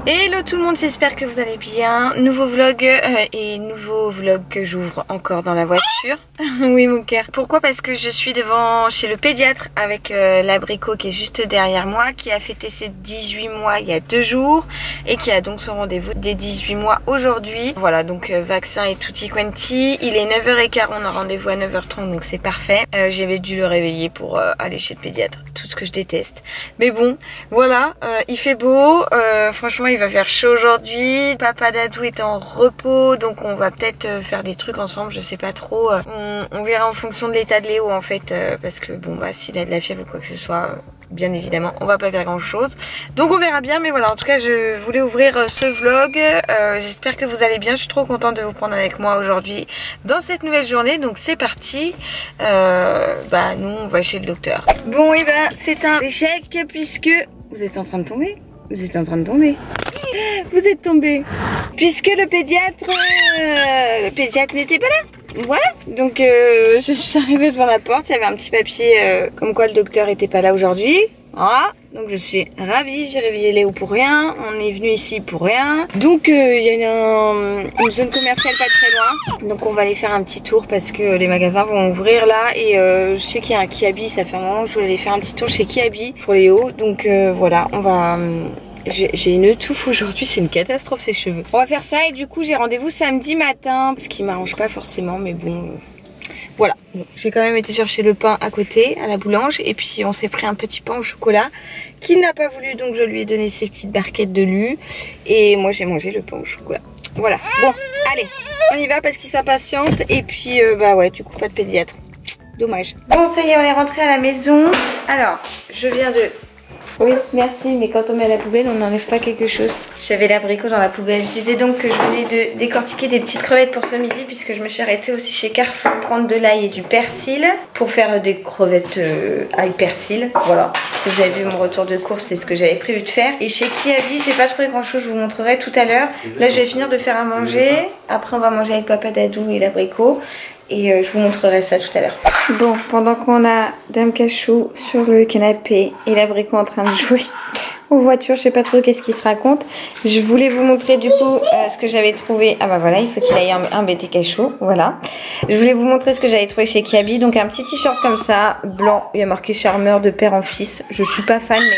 Hello tout le monde, j'espère que vous allez bien. Nouveau vlog et nouveau vlog que j'ouvre encore dans la voiture. Oui mon cœur. Pourquoi? Parce que je suis devant chez le pédiatre avec l'abricot qui est juste derrière moi, qui a fêté ses 18 mois il y a 2 jours et qui a donc son rendez-vous des 18 mois aujourd'hui. Voilà, donc vaccin et tutti quanti. Il est 9h15, on a rendez-vous à 9h30 donc c'est parfait. J'avais dû le réveiller pour aller chez le pédiatre, tout ce que je déteste. Mais bon, voilà, il fait beau, franchement il va faire chaud aujourd'hui. Papa Dadou est en repos, donc on va peut-être faire des trucs ensemble, je sais pas trop. On verra en fonction de l'état de Léo en fait, parce que bon bah s'il a de la fièvre ou quoi que ce soit, bien évidemment on va pas faire grand chose. Donc on verra bien, mais voilà, en tout cas je voulais ouvrir ce vlog. J'espère que vous allez bien, je suis trop contente de vous prendre avec moi aujourd'hui dans cette nouvelle journée. Donc c'est parti, bah nous on va chez le docteur. Bon et ben c'est un échec puisque vous êtes en train de tomber. Vous êtes en train de tomber. Vous êtes tombé. Puisque le pédiatre n'était pas là. Voilà. Donc je suis arrivée devant la porte. Il y avait un petit papier comme quoi le docteur était pas là aujourd'hui. Voilà. Donc je suis ravie. J'ai réveillé Léo pour rien. On est venu ici pour rien. Donc il y a une zone commerciale pas très loin. Donc on va aller faire un petit tour parce que les magasins vont ouvrir là. Et je sais qu'il y a un Kiabi. Ça fait un moment que je voulais aller faire un petit tour chez Kiabi pour Léo. Donc voilà, on va... J'ai une touffe aujourd'hui, c'est une catastrophe ces cheveux. On va faire ça et du coup j'ai rendez-vous samedi matin. Ce qui m'arrange pas forcément, mais bon... Voilà, bon, j'ai quand même été chercher le pain à côté, à la boulange. Et puis on s'est pris un petit pain au chocolat qu'il n'a pas voulu, donc je lui ai donné ses petites barquettes de lu. Et moi j'ai mangé le pain au chocolat. Voilà, bon, allez, on y va parce qu'il s'impatiente. Et puis bah ouais, du coup pas de pédiatre. Dommage. Bon, ça y est, on est rentré à la maison. Alors, je viens de... Oui, merci, mais quand on met à la poubelle, on n'enlève pas quelque chose. J'avais l'abricot dans la poubelle. Je disais donc que je venais de décortiquer des petites crevettes pour ce midi, puisque je me suis arrêtée aussi chez Carrefour prendre de l'ail et du persil pour faire des crevettes ail persil. Voilà, si vous avez vu mon retour de course, c'est ce que j'avais prévu de faire. Et chez Kiabi, j'ai pas trouvé grand chose, je vous montrerai tout à l'heure. Là, je vais finir de faire à manger. Après, on va manger avec Papa Dadou et l'abricot. Et je vous montrerai ça tout à l'heure. Bon, pendant qu'on a Dame Cachou sur le canapé et l'abricot en train de jouer aux voitures, je sais pas trop qu'est-ce qu'il se raconte. Je voulais vous montrer du coup ce que j'avais trouvé. Ah bah voilà, il faut qu'il aille embêter Cachou, voilà. Je voulais vous montrer ce que j'avais trouvé chez Kiabi. Donc un petit t-shirt comme ça, blanc, il y a marqué charmeur de père en fils. Je suis pas fan mais...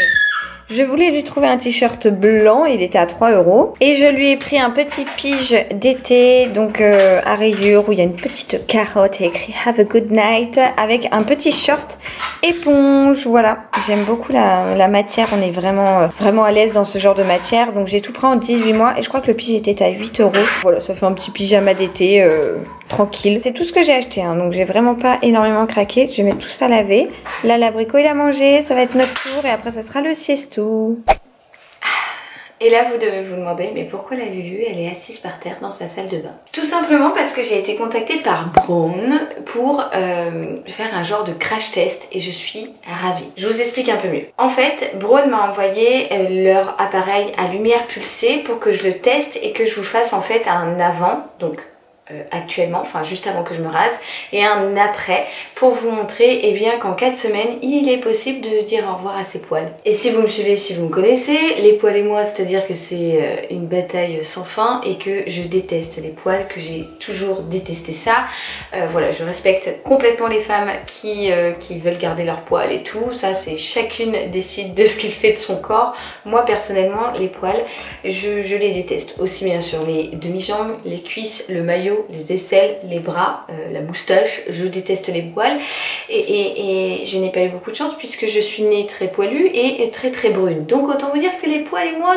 Je voulais lui trouver un t-shirt blanc, il était à 3 €. Et je lui ai pris un petit pige d'été, donc à rayures, où il y a une petite carotte et écrit Have a good night, avec un petit short éponge. Voilà, j'aime beaucoup la matière, on est vraiment à l'aise dans ce genre de matière. Donc j'ai tout pris en 18 mois et je crois que le pige était à 8 €. Voilà, ça fait un petit pyjama d'été tranquille. C'est tout ce que j'ai acheté, hein, donc j'ai vraiment pas énormément craqué. Je vais mettre tout ça à laver. Là, l'abricot il a mangé, ça va être notre tour et après ça sera le siestou. Et là vous devez vous demander, mais pourquoi la Lulu elle est assise par terre dans sa salle de bain? Tout simplement parce que j'ai été contactée par Braun pour faire un genre de crash test et je suis ravie. Je vous explique un peu mieux. En fait, Braun m'a envoyé leur appareil à lumière pulsée pour que je le teste et que je vous fasse en fait un avant, donc actuellement, enfin juste avant que je me rase, et un après pour vous montrer eh bien qu'en 4 semaines il est possible de dire au revoir à ses poils. Et si vous me suivez, si vous me connaissez, les poils et moi, c'est à dire que c'est une bataille sans fin et que je déteste les poils, que j'ai toujours détesté ça. Voilà, je respecte complètement les femmes qui veulent garder leurs poils et tout, ça c'est chacune décide de ce qu'elle fait de son corps. Moi personnellement les poils je les déteste, aussi bien sûr les demi-jambes, les cuisses, le maillot, les aisselles, les bras, la moustache, je déteste les poils et je n'ai pas eu beaucoup de chance puisque je suis née très poilue et très brune. Donc autant vous dire que les poils et moi,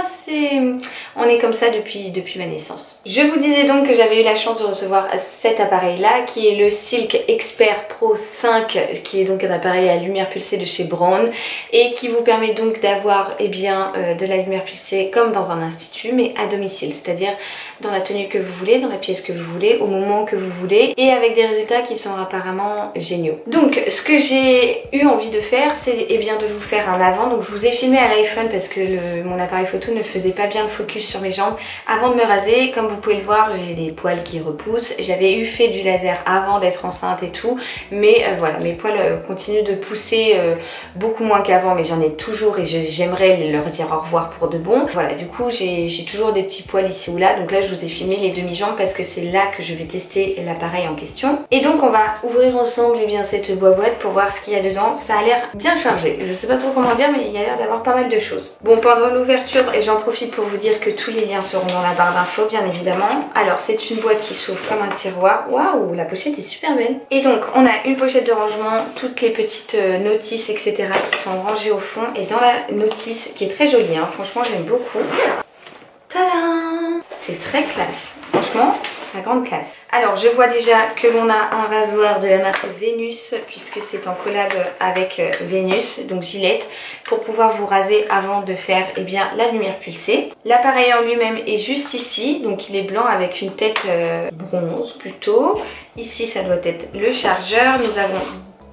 on est comme ça depuis ma naissance. Je vous disais donc que j'avais eu la chance de recevoir cet appareil là qui est le Silk Expert Pro 5, qui est donc un appareil à lumière pulsée de chez Braun et qui vous permet donc d'avoir eh bien de la lumière pulsée comme dans un institut mais à domicile, c'est-à-dire dans la tenue que vous voulez, dans la pièce que vous voulez, voulez, au moment que vous voulez et avec des résultats qui sont apparemment géniaux. Donc ce que j'ai eu envie de faire, c'est eh bien de vous faire un avant. Donc je vous ai filmé à l'iPhone parce que mon appareil photo ne faisait pas bien le focus sur mes jambes avant de me raser. Comme vous pouvez le voir, j'ai des poils qui repoussent. J'avais fait du laser avant d'être enceinte et tout, mais voilà, mes poils continuent de pousser beaucoup moins qu'avant, mais j'en ai toujours et j'aimerais leur dire au revoir pour de bon. Voilà, du coup j'ai toujours des petits poils ici ou là, donc là je vous ai filmé les demi-jambes parce que c'est là que je vais tester l'appareil en question. Et donc on va ouvrir ensemble eh bien, cette boîte pour voir ce qu'il y a dedans. Ça a l'air bien chargé, je sais pas trop comment dire, mais il y a l'air d'avoir pas mal de choses. Bon, pendant l'ouverture, et j'en profite pour vous dire que tous les liens seront dans la barre d'infos bien évidemment. Alors c'est une boîte qui s'ouvre comme un tiroir. Waouh, la pochette est super belle. Et donc on a une pochette de rangement, toutes les petites notices etc qui sont rangées au fond, et dans la notice qui est très jolie hein, franchement j'aime beaucoup. Tadam! C'est très classe, franchement la grande classe. Alors je vois déjà que l'on a un rasoir de la marque Vénus, puisque c'est en collab avec Vénus, donc Gillette, pour pouvoir vous raser avant de faire eh bien, la lumière pulsée. L'appareil en lui-même est juste ici, donc il est blanc avec une tête bronze plutôt. Ici ça doit être le chargeur. Nous avons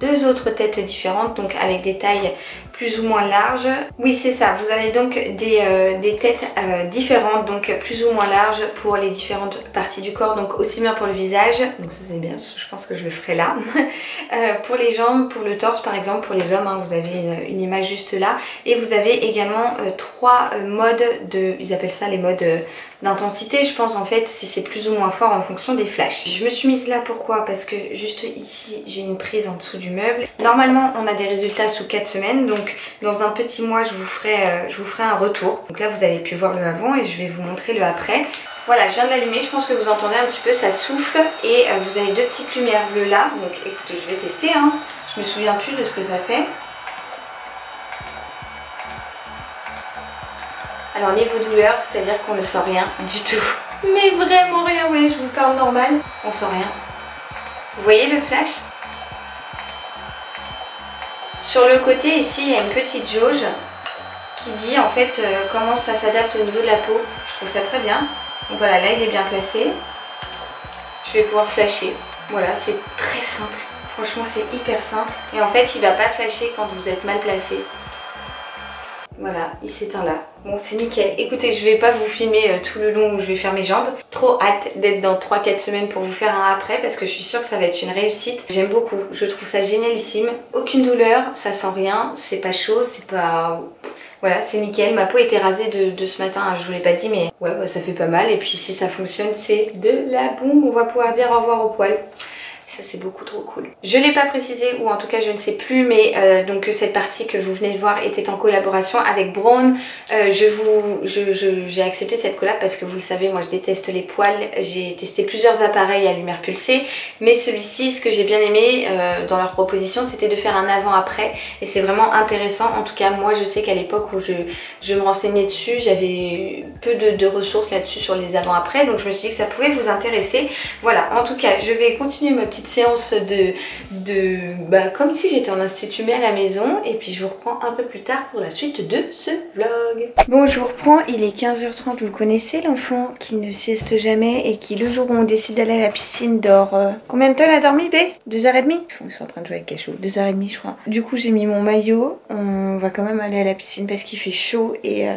deux autres têtes différentes, donc avec des tailles plus ou moins larges. Oui c'est ça, vous avez donc des têtes différentes, donc plus ou moins larges pour les différentes parties du corps, donc aussi bien pour le visage, donc ça c'est bien, je pense que je le ferai là. Pour les jambes, pour le torse par exemple, pour les hommes, hein, vous avez une image juste là, et vous avez également trois modes de, ils appellent ça les modes d'intensité, je pense en fait, si c'est plus ou moins fort en fonction des flashs. Je me suis mise là, pourquoi? Parce que juste ici j'ai une prise en dessous du meuble. Normalement on a des résultats sous 4 semaines, donc dans un petit mois je vous ferai un retour. Donc là vous avez pu voir le avant et je vais vous montrer le après. Voilà, je viens de l'allumer, je pense que vous entendez un petit peu, ça souffle, et vous avez deux petites lumières bleues là. Donc écoutez, je vais tester, hein. Je me souviens plus de ce que ça fait. Alors niveau douleur, c'est-à-dire qu'on ne sent rien du tout. Mais vraiment rien, oui, je vous parle normal, on sent rien. Vous voyez le flash? Sur le côté ici, il y a une petite jauge qui dit en fait comment ça s'adapte au niveau de la peau. Je trouve ça très bien. Donc voilà, là il est bien placé. Je vais pouvoir flasher. Voilà, c'est très simple. Franchement, c'est hyper simple. Et en fait, il va pas flasher quand vous êtes mal placé. Voilà, il s'éteint là. Bon, c'est nickel. Écoutez, je vais pas vous filmer tout le long où je vais faire mes jambes. Trop hâte d'être dans 3-4 semaines pour vous faire un après, parce que je suis sûre que ça va être une réussite. J'aime beaucoup, je trouve ça génialissime. Aucune douleur, ça sent rien, c'est pas chaud, c'est pas... Voilà, c'est nickel. Ma peau était rasée de ce matin, je vous l'ai pas dit, mais ouais, bah, ça fait pas mal. Et puis si ça fonctionne, c'est de la bombe. On va pouvoir dire au revoir au poil. Ça c'est beaucoup trop cool. Je l'ai pas précisé, ou en tout cas je ne sais plus, mais donc cette partie que vous venez de voir était en collaboration avec Braun. J'ai accepté cette collab parce que vous le savez, moi je déteste les poils. J'ai testé plusieurs appareils à lumière pulsée, mais celui-ci, ce que j'ai bien aimé dans leur proposition, c'était de faire un avant-après, et c'est vraiment intéressant. En tout cas moi je sais qu'à l'époque où je me renseignais dessus, j'avais peu de ressources là-dessus sur les avant-après, donc je me suis dit que ça pouvait vous intéresser. Voilà, en tout cas je vais continuer ma petite séance comme si j'étais en institut mais à la maison, et puis je vous reprends un peu plus tard pour la suite de ce vlog. Bon, je vous reprends, il est 15h30, vous le connaissez, l'enfant qui ne sieste jamais et qui le jour où on décide d'aller à la piscine dort... Combien de temps il a dormi, bé? 2h30? Ils sont en train de jouer avec Cachot, 2h30 je crois. Du coup j'ai mis mon maillot, on va quand même aller à la piscine parce qu'il fait chaud, et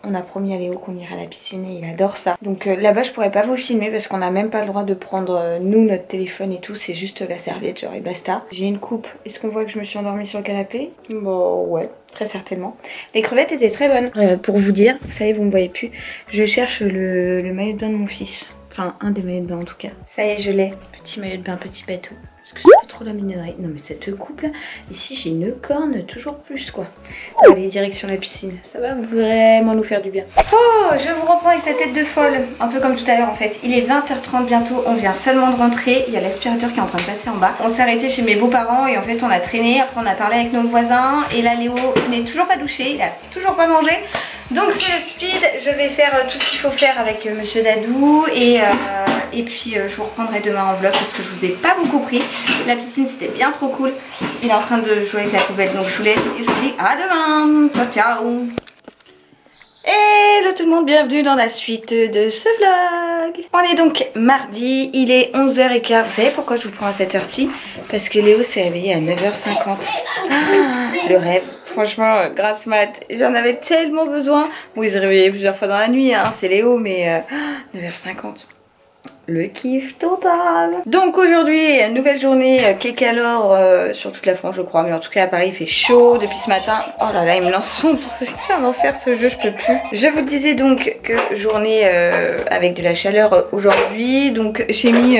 on a promis à Léo qu'on ira à la piscine et il adore ça. Donc là-bas je pourrais pas vous filmer parce qu'on n'a même pas le droit de prendre nous notre téléphone et tout, c'est juste la serviette genre et basta. J'ai une coupe, est-ce qu'on voit que je me suis endormie sur le canapé? Bon ouais, très certainement. Les crevettes étaient très bonnes. Pour vous dire, vous savez vous me voyez plus, je cherche le maillot de bain de mon fils. Enfin un des maillots de bain en tout cas. Ça y est, je l'ai, petit maillot de bain, petit bateau. Parce que c'est pas trop la mignonnerie. Non mais cette coupe là, ici j'ai une corne toujours plus quoi. Allez, direction la piscine, ça va vraiment nous faire du bien. Oh, je vous reprends avec sa tête de folle, un peu comme tout à l'heure en fait. Il est 20h30 bientôt, on vient seulement de rentrer, il y a l'aspirateur qui est en train de passer en bas. On s'est arrêté chez mes beaux-parents et en fait on a traîné, après on a parlé avec nos voisins, et là Léo n'est toujours pas douché, il a toujours pas mangé. Donc c'est le speed, je vais faire tout ce qu'il faut faire avec Monsieur Dadou, et puis je vous reprendrai demain en vlog parce que je vous ai pas beaucoup pris. La piscine c'était bien trop cool. Il est en train de jouer avec la poubelle, donc je vous laisse et je vous dis à demain. Ciao ciao. Hello tout le monde, bienvenue dans la suite de ce vlog. On est donc mardi, il est 11h15. Vous savez pourquoi je vous prends à cette heure-ci? Parce que Léo s'est réveillé à 9h50. Le rêve, franchement, grâce mat, j'en avais tellement besoin. Bon, il s'est réveillé plusieurs fois dans la nuit, hein, c'est Léo, mais 9h50. Le kiff total. Donc aujourd'hui, nouvelle journée Kékalor sur toute la France je crois. Mais en tout cas à Paris il fait chaud depuis ce matin. Oh là là il me lance son truc. C'est un enfer ce jeu, je peux plus. Je vous disais donc que journée avec de la chaleur aujourd'hui. Donc j'ai mis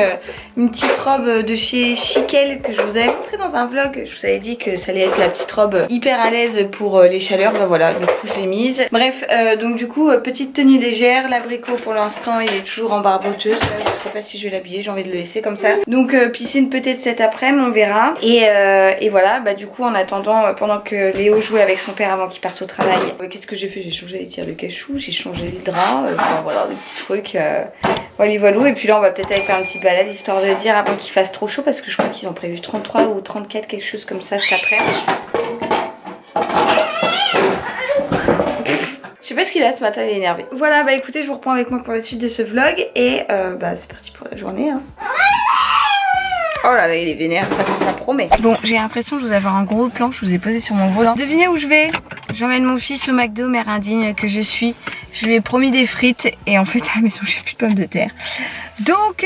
une petite robe de chez Chiquel que je vous avais montré dans un vlog. Je vous avais dit que ça allait être la petite robe hyper à l'aise pour les chaleurs. Bah voilà, du coup je l'ai mise. Bref, donc du coup petite tenue légère. L'abricot pour l'instant il est toujours en barboteuse. Je sais pas si je vais l'habiller, j'ai envie de le laisser comme ça. Donc piscine peut-être cet après-midi, on verra. Et voilà, bah du coup en attendant, pendant que Léo jouait avec son père avant qu'il parte au travail, qu'est-ce que j'ai fait? J'ai changé les tirs de cachou, j'ai changé les draps, enfin voilà, des petits trucs. Voilà. Et puis là on va peut-être aller faire un petit balade histoire de dire avant qu'il fasse trop chaud parce que je crois qu'ils ont prévu 33 ou 34, quelque chose comme ça cet après-midi. Je sais pas ce qu'il a ce matin, il est énervé. Voilà, bah écoutez, je vous reprends avec moi pour la suite de ce vlog. Et bah c'est parti pour la journée hein. Oh là là, il est vénère, ça promet. Bon, j'ai l'impression de vous avoir un gros plan, je vous ai posé sur mon volant. Devinez où je vais? J'emmène mon fils au McDo, mère indigne que je suis. Je lui ai promis des frites et en fait à la maison j'ai plus de pommes de terre. Donc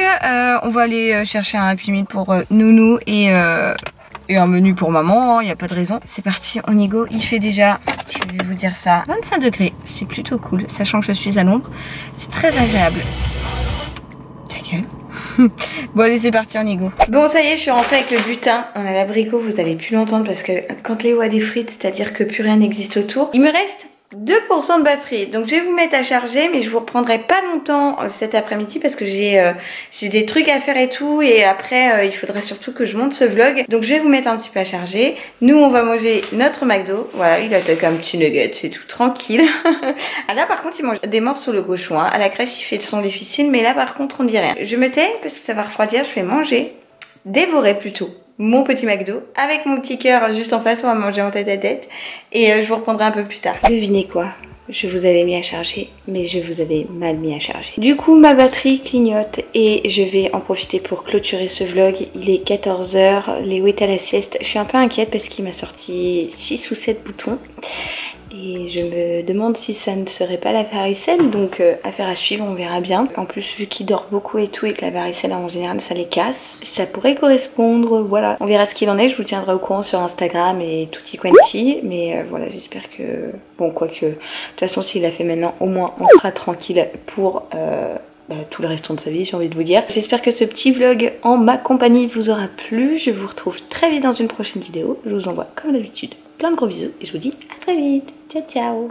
on va aller chercher un Happy Meal pour Nounou et un menu pour maman, il n'y a pas de raison. C'est parti, on y go. Il fait déjà, je vais vous dire ça, 25 degrés. C'est plutôt cool, sachant que je suis à l'ombre. C'est très agréable. Ta gueule. Bon allez c'est parti, on y go. Bon ça y est, je suis rentrée avec le butin. On a l'abricot, vous avez pu l'entendre parce que quand Léo a des frites, c'est-à-dire que plus rien n'existe autour. Il me reste 2% de batterie, donc je vais vous mettre à charger, mais je vous reprendrai pas longtemps cet après-midi parce que j'ai des trucs à faire et tout, et après il faudrait surtout que je monte ce vlog, donc je vais vous mettre un petit peu à charger. Nous on va manger notre McDo, voilà, il attaque un petit nugget, c'est tout tranquille. Ah là par contre il mange des morceaux le cochon, hein. À la crèche il fait le son difficile, mais là par contre on dit rien. Je me tais parce que ça va refroidir, je vais manger, dévorer plutôt mon petit McDo avec mon petit cœur juste en face. On va manger en tête à tête et je vous reprendrai un peu plus tard. Devinez quoi? Je vous avais mis à charger, mais je vous avais mal mis à charger. Du coup ma batterie clignote et je vais en profiter pour clôturer ce vlog. Il est 14 h, Léo est à la sieste. Je suis un peu inquiète parce qu'il m'a sorti 6 ou 7 boutons et je me demande si ça ne serait pas la varicelle, donc affaire à suivre, on verra bien. En plus vu qu'il dort beaucoup et tout et que la varicelle en général ça les casse, ça pourrait correspondre, voilà. On verra ce qu'il en est, je vous tiendrai au courant sur Instagram et tutti quanti, mais voilà, j'espère que... Bon, quoique, de toute façon s'il l'a fait maintenant, au moins on sera tranquille pour... tout le restant de sa vie, j'ai envie de vous dire. J'espère que ce petit vlog en ma compagnie vous aura plu. Je vous retrouve très vite dans une prochaine vidéo. Je vous envoie comme d'habitude plein de gros bisous et je vous dis à très vite. Ciao ciao.